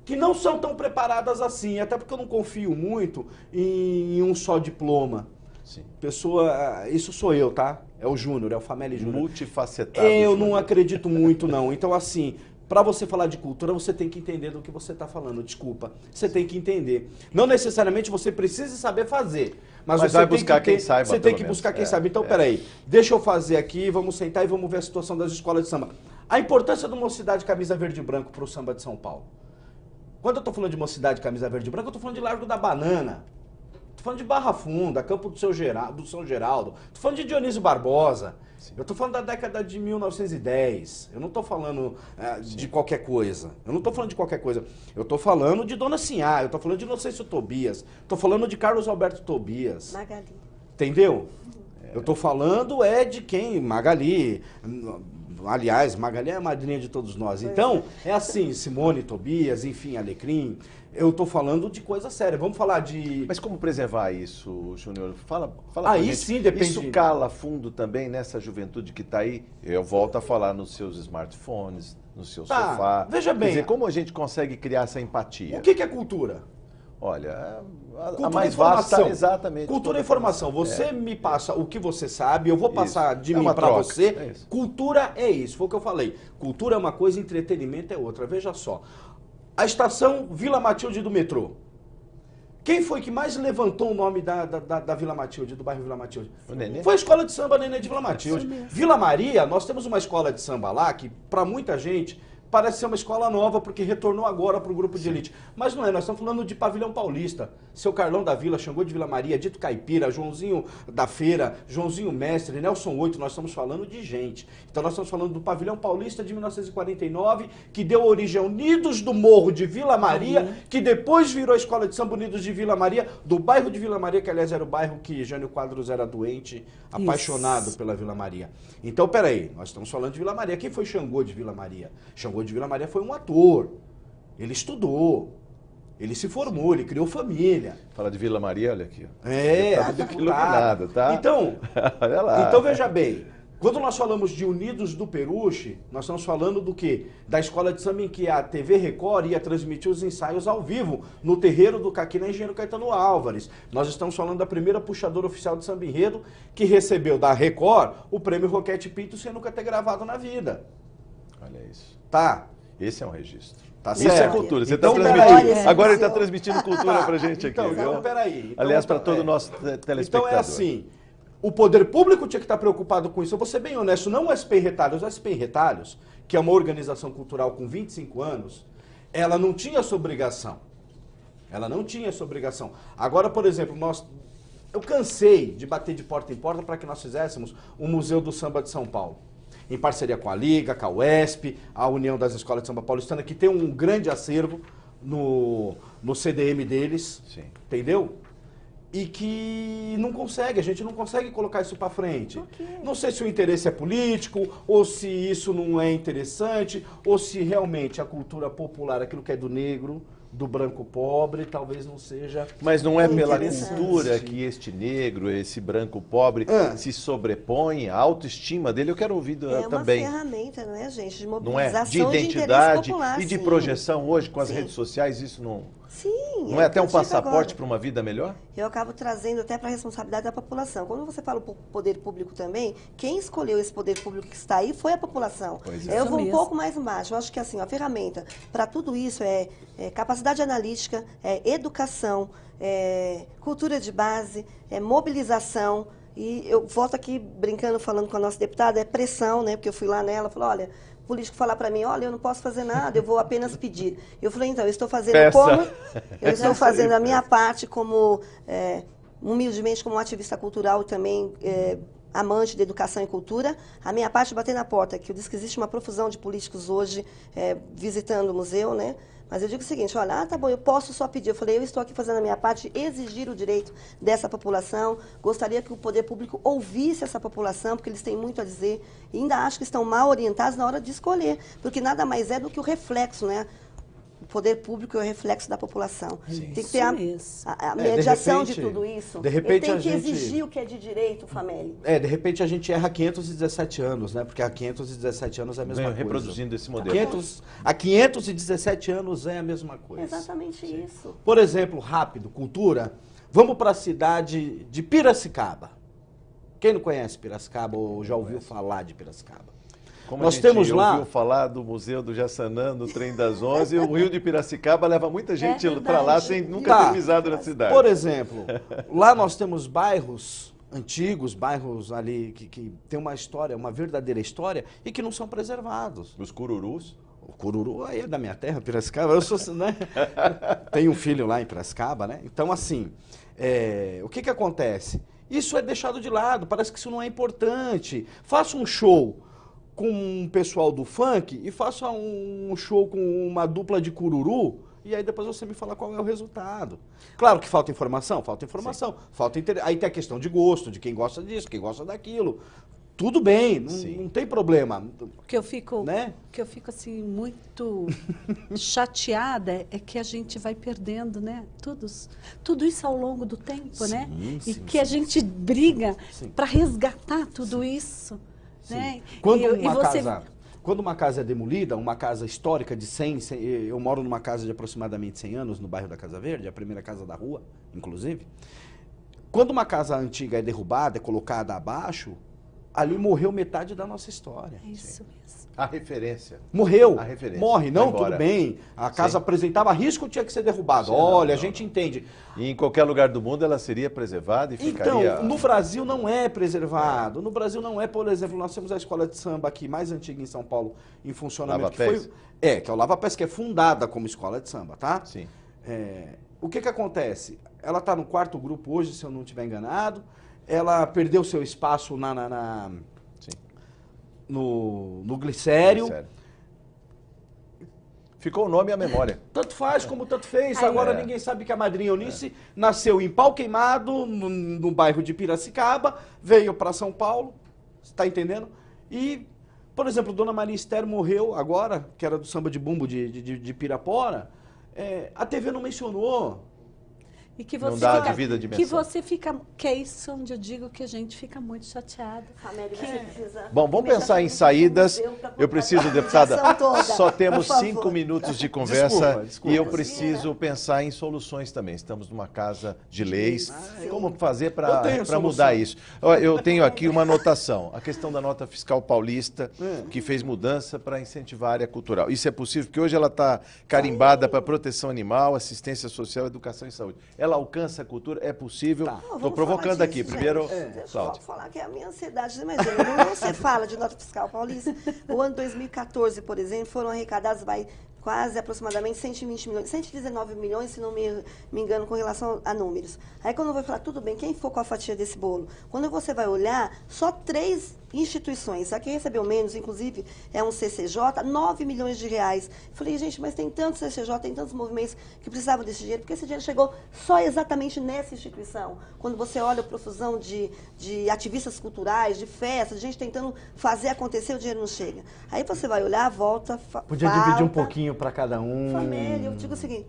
que não são tão preparadas assim, até porque eu não confio muito em um só diploma. Sim. Pessoa, isso sou eu, tá? É o Júnior, é o Fameli Júnior. Multifacetado. Eu não Júnior. acredito muito, não. Então, assim, para você falar de cultura, você tem que entender do que você está falando. Desculpa. Você tem que entender. Não necessariamente você precisa saber fazer. Mas você vai tem buscar que ter, quem saiba, Você tem pelo que menos. buscar quem sabe. Então, peraí. Deixa eu fazer aqui, vamos sentar e vamos ver a situação das escolas de samba. A importância de Mocidade Camisa Verde e Branco para o samba de São Paulo. Quando eu estou falando de Mocidade Camisa Verde e Branco, eu estou falando de Largo da Banana. Tô falando de Barra Funda, Campo do São Geraldo. Tô falando de Dionísio Barbosa. Sim. Eu tô falando da década de 1910. Eu não tô falando de qualquer coisa. Eu não tô falando de qualquer coisa. Eu tô falando de Dona Sinhá, eu tô falando de Inocêncio Tobias. Tô falando de Carlos Alberto Tobias. Magali. Entendeu? Eu tô falando de quem? Magali. Aliás, Magali é a madrinha de todos nós. Então, é assim, Simone Tobias, enfim, Alecrim. Eu tô falando de coisa séria. Vamos falar de... Mas como preservar isso, Júnior? Fala Aí pra gente. sim, depende. Isso cala fundo também nessa juventude que está aí? Eu volto a falar nos seus smartphones, no seu sofá. Veja bem. Quer dizer, como a gente consegue criar essa empatia? O que é cultura? Olha, a Cultura mais e informação. vasta, exatamente. Cultura e informação. Você me passa o que você sabe, eu vou passar de É mim uma para troca. você. É isso. Cultura é isso, foi o que eu falei. Cultura é uma coisa, entretenimento é outra. Veja só. A estação Vila Matilde do metrô. Quem foi que mais levantou o nome da Vila Matilde, do bairro Vila Matilde? O Nenê? Foi a escola de samba Nenê de Vila Matilde. Vila Maria, nós temos uma escola de samba lá que, para muita gente, parece ser uma escola nova, porque retornou agora para o grupo de elite. Mas não é, nós estamos falando de Pavilhão Paulista. Seu Carlão da Vila, Xangô de Vila Maria, Dito Caipira, Joãozinho da Feira, Joãozinho Mestre, Nelson Oito, nós estamos falando de gente. Então nós estamos falando do Pavilhão Paulista de 1949, que deu origem a Unidos do Morro de Vila Maria, que depois virou a Escola de Samba Unidos de Vila Maria, do bairro de Vila Maria, que aliás era o bairro que Jânio Quadros era doente, apaixonado pela Vila Maria. Então, peraí, nós estamos falando de Vila Maria. Quem foi Xangô de Vila Maria? Xangô de Vila Maria foi um ator. Ele estudou, ele se formou, ele criou família. Fala de Vila Maria, olha aqui. É, iluminado, tá? Então, olha lá. Então veja bem, quando nós falamos de Unidos do Peruche, nós estamos falando do quê? Da escola de samba em que a TV Record ia transmitir os ensaios ao vivo no terreiro do Caqui na Engenheiro Caetano Álvares. Nós estamos falando da primeira puxadora oficial de samba enredo que recebeu da Record o prêmio Roquete Pinto sem nunca ter gravado na vida. Olha isso. Tá? Esse é um registro. Tá Isso é certo. cultura. Você Então, está peraí. transmitindo. Agora ele está transmitindo cultura pra gente aqui. Então, viu? peraí. Então, Aliás, para todo o nosso telespectador. Então é assim, o poder público tinha que estar preocupado com isso. Eu vou ser bem honesto, não o SP em Retalhos. O SP em Retalhos, que é uma organização cultural com 25 anos, ela não tinha essa obrigação. Ela não tinha essa obrigação. Agora, por exemplo, eu cansei de bater de porta em porta para que nós fizéssemos o Museu do Samba de São Paulo. Em parceria com a Liga, com a UESP, a União das Escolas de Samba Paulistana, que tem um grande acervo no CDM deles, Sim. entendeu? E que não consegue, a gente não consegue colocar isso para frente. Não sei se o interesse é político, ou se isso não é interessante, ou se realmente a cultura popular, aquilo que é do negro, do branco pobre, talvez não seja... Mas não é pela Interessante. cultura que este negro, esse branco pobre, se sobrepõe, a autoestima dele, eu quero ouvir É uma também. ferramenta, não é, gente? De Não é? mobilização De interesse identidade popular, e de sim. projeção hoje com as Sim. redes sociais, isso não, Sim. não é até o um que eu digo passaporte agora. para uma vida melhor? Eu acabo trazendo até para a responsabilidade da população. Quando você fala o poder público também, quem escolheu esse poder público que está aí foi a população. Pois é. Eu vou um mesmo. pouco mais embaixo. Eu acho que assim, a ferramenta para tudo isso é capacidade analítica, é educação, é cultura de base, é mobilização. E eu volto aqui brincando, falando com a nossa deputada, é pressão, né? Porque eu fui lá nela, falou, olha, o político falar para mim, olha, eu não posso fazer nada, eu vou apenas pedir. Eu falei, então, eu estou fazendo Peça. como... Eu estou fazendo a minha parte como, humildemente, como ativista cultural e também amante de educação e cultura. A minha parte é bater na porta, que eu disse que existe uma profusão de políticos hoje visitando o museu, né? Mas eu digo o seguinte, olha, tá bom, eu posso só pedir. Eu falei, eu estou aqui fazendo a minha parte, exigir o direito dessa população. Gostaria que o poder público ouvisse essa população, porque eles têm muito a dizer. E ainda acho que estão mal orientados na hora de escolher, porque nada mais é do que o reflexo, né? O poder público é o reflexo da população. Sim. Tem que ter Isso a de mediação repente- de tudo isso. de repente Ele tem a que gente- exigir o que é de direito, Fameli. De repente a gente erra 517 anos, né? Porque há 517 anos é a mesma Venho coisa. reproduzindo esse modelo. Há 517 anos é a mesma coisa. Exatamente isso. Por exemplo, rápido, cultura, vamos para a cidade de Piracicaba. Quem não conhece Piracicaba ou já ouviu falar de Piracicaba? Como Nós a gente temos lá- ouviu falar do Museu do Jaçanã, no Trem das 11, o Rio de Piracicaba leva muita gente verdade. para lá sem nunca Tá. ter pisado na cidade. Por exemplo, lá nós temos bairros antigos, bairros ali que tem uma história, uma verdadeira história e que não são preservados. Os cururus. O Cururu aí é da minha terra, Piracicaba. Eu sou, né? Tenho um filho lá em Piracicaba, né? Então, assim, o que acontece? Isso é deixado de lado, parece que isso não é importante. Faça um show com um pessoal do funk e faça um show com uma dupla de cururu e aí depois você me fala qual é o resultado. Claro que falta informação, falta aí tem a questão de gosto, de quem gosta disso, quem gosta daquilo. Tudo bem, não tem problema. que eu fico, Né? que eu fico assim muito chateada é que a gente vai perdendo, né? Tudo isso ao longo do tempo, né? E sim, que a gente briga Sim. para resgatar tudo isso, né? Quando E você Quando uma casa é demolida, uma casa histórica de 100, eu moro numa casa de aproximadamente 100 anos, no bairro da Casa Verde, a primeira casa da rua, inclusive. Quando uma casa antiga é derrubada, é colocada abaixo, ali morreu metade da nossa história. É isso mesmo. A referência. Morreu. A referência. Morre. Não, Vai embora. tudo bem. A casa Sim. apresentava risco, tinha que ser derrubado. Sim, Olha, a não, gente não. entende. E em qualquer lugar do mundo ela seria preservada e ficaria... Então, no Brasil não é preservado. No Brasil não é, por exemplo, nós temos a escola de samba aqui mais antiga em São Paulo em funcionamento. Lava Pés? Que é o Lava Pés, que é fundada como escola de samba, tá? Sim. O que acontece? Ela está no 4º grupo hoje, se eu não estiver enganado. Ela perdeu seu espaço Sim. no Glicério. Sério. Ficou o nome e a memória. Tanto faz como tanto fez. Agora ninguém sabe que a Madrinha Eunice nasceu em Pau Queimado, no bairro de Piracicaba, veio para São Paulo, está entendendo? E, por exemplo, Dona Maria Esther morreu agora, que era do samba de bumbo de Pirapora. A TV não mencionou. E que Não você dá fica, devida dimensão. que é isso onde eu digo que a gente fica muito chateado. Bom, vamos pensar em saídas. Eu preciso, deputada, só temos 5 minutos de conversa Desculpa. e eu preciso pensar em soluções também. Estamos numa casa de leis. Como fazer para mudar isso? Eu tenho aqui uma anotação. A questão da nota fiscal paulista, que fez mudança para incentivar a área cultural. Isso é possível, porque hoje ela está carimbada para proteção animal, assistência social, educação e saúde. Ela alcança a cultura? É possível? Estou provocando aqui. Primeiro, deixa eu falar que é a minha ansiedade. Imagina, quando você fala de nota fiscal paulista, o ano 2014, por exemplo, foram arrecadados quase aproximadamente 120 milhões, 119 milhões, se não me engano, com relação a números. Aí quando eu vou falar, tudo bem, quem ficou com a fatia desse bolo? Quando você vai olhar, só 3 instituições, a que recebeu menos, inclusive, é um CCJ, 9 milhões de reais. Falei, gente, mas tem tantos CCJ, tem tantos movimentos que precisavam desse dinheiro, porque esse dinheiro chegou só exatamente nessa instituição. Quando você olha a profusão de ativistas culturais, de festas, de gente tentando fazer acontecer, o dinheiro não chega. Aí você vai olhar, volta, Podia dividir um pouquinho para cada um. Família, eu digo o seguinte,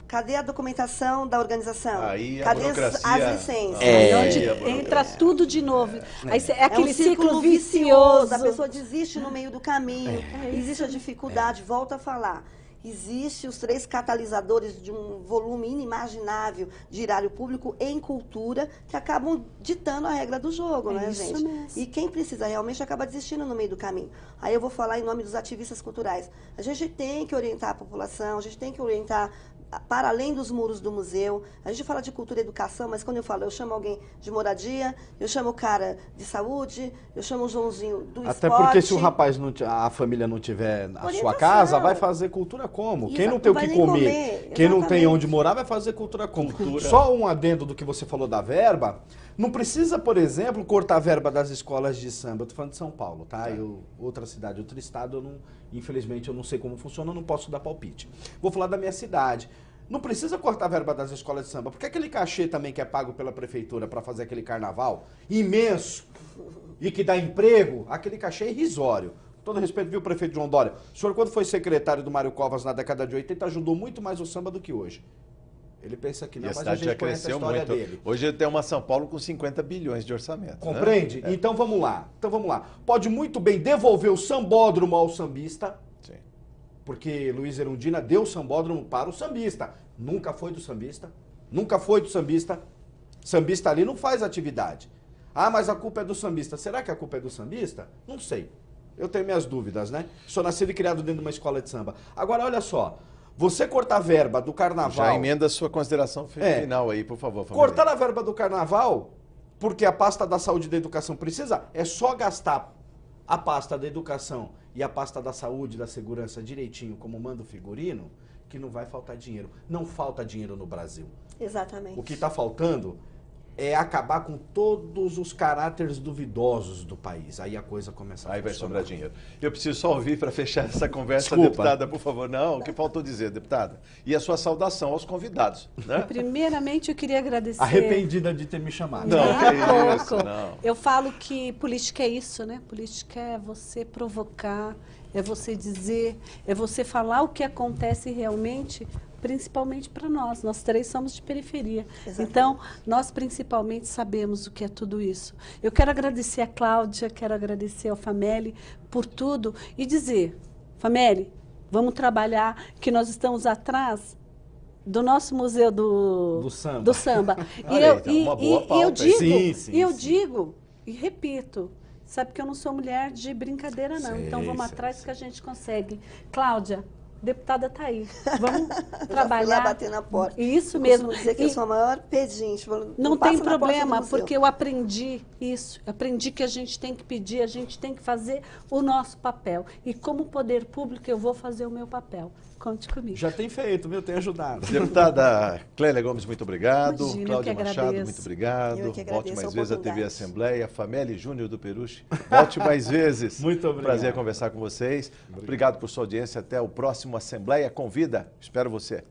cadê a documentação da organização? Aí a cadê burocracia... as licenças? Onde entra tudo de novo. Aí é aquele ciclo vicioso. A pessoa desiste no meio do caminho, existe a dificuldade, volta a falar. Existem os 3 catalisadores de um volume inimaginável de erário público em cultura que acabam ditando a regra do jogo, né, gente? Mesmo. E quem precisa realmente acaba desistindo no meio do caminho. Aí eu vou falar em nome dos ativistas culturais. A gente tem que orientar a população, a gente tem que orientar para além dos muros do museu. A gente fala de cultura e educação, mas quando eu falo, eu chamo alguém de moradia, eu chamo o cara de saúde, eu chamo o Joãozinho do esporte. Até porque se o rapaz, a família não tiver a sua casa, vai fazer cultura como? Quem não tem o que comer, quem não tem onde morar, vai fazer cultura como? Só um adendo do que você falou da verba, não precisa, por exemplo, cortar a verba das escolas de samba. Eu tô falando de São Paulo, tá? Outra cidade, outro estado, infelizmente eu não sei como funciona, eu não posso dar palpite. Vou falar da minha cidade. Não precisa cortar a verba das escolas de samba, porque aquele cachê também que é pago pela prefeitura para fazer aquele carnaval imenso e que dá emprego, aquele cachê é irrisório. Com todo respeito, viu, prefeito João Dória? O senhor, quando foi secretário do Mário Covas na década de 80, ajudou muito mais o samba do que hoje. Ele pensa que não, mas a gente já conhece a cresceu história muito. Dele. Hoje tem uma São Paulo com 50 bilhões de orçamento. Compreende? Né? Então vamos lá. Pode muito bem devolver o sambódromo ao sambista, Sim. porque Luiz Erundina deu o sambódromo para o sambista. Nunca foi do sambista. Nunca foi do sambista. Sambista ali não faz atividade. Ah, mas a culpa é do sambista. Será que a culpa é do sambista? Não sei. Eu tenho minhas dúvidas, né? Sou nascido e criado dentro de uma escola de samba. Agora, olha só. Você cortar a verba do carnaval... Já emenda a sua consideração final aí, por favor. Família. Cortar a verba do carnaval, porque a pasta da saúde e da educação precisa, é só gastar a pasta da educação e a pasta da saúde e da segurança direitinho, como manda o figurino, que não vai faltar dinheiro. Não falta dinheiro no Brasil. Exatamente. O que está faltando é acabar com todos os caráteres duvidosos do país. Aí a coisa começa a Aí vai funcionar. sobrar dinheiro. Eu preciso só ouvir para fechar essa conversa, Desculpa. deputada, por favor. Não, o que faltou dizer, deputada? E a sua saudação aos convidados, né? Primeiramente, eu queria agradecer... Arrependida de ter me chamado. Não, Nem que a isso, pouco. não. Eu falo que política é isso, né? Política é você provocar, é você dizer, é você falar o que acontece realmente, principalmente para nós. Nós 3 somos de periferia. Exatamente. Então, nós principalmente sabemos o que é tudo isso. Eu quero agradecer a Cláudia, quero agradecer ao Fameli por tudo e dizer, Fameli, vamos trabalhar, que nós estamos atrás do nosso museu do samba. Olha aí, então, uma boa pauta. eu digo, Sim, eu digo e repito, sabe que eu não sou mulher de brincadeira, não. Sei, Então vamos sei, atrás sei. que a gente consegue. Cláudia, deputada está aí. Vamos Eu já fui trabalhar. lá bater na porta. Isso Eu mesmo. costumo dizer que eu sou a maior pedinte. Não passa tem na porta do problema, museu. porque eu aprendi isso. Aprendi que a gente tem que pedir, a gente tem que fazer o nosso papel. E como poder público, eu vou fazer o meu papel. Conte comigo. Já tem feito, viu? Tem ajudado. Deputada Clélia Gomes, muito obrigado. Imagina, eu Cláudia que Machado, agradeço. muito obrigado. Eu que Volte agradeço mais a vezes à TV oportunidade. Assembleia. Fameli Júnior do Peruche, volte mais vezes. Muito obrigado. Prazer conversar com vocês. Obrigado por sua audiência. Até o próximo Assembleia Convida. Espero você.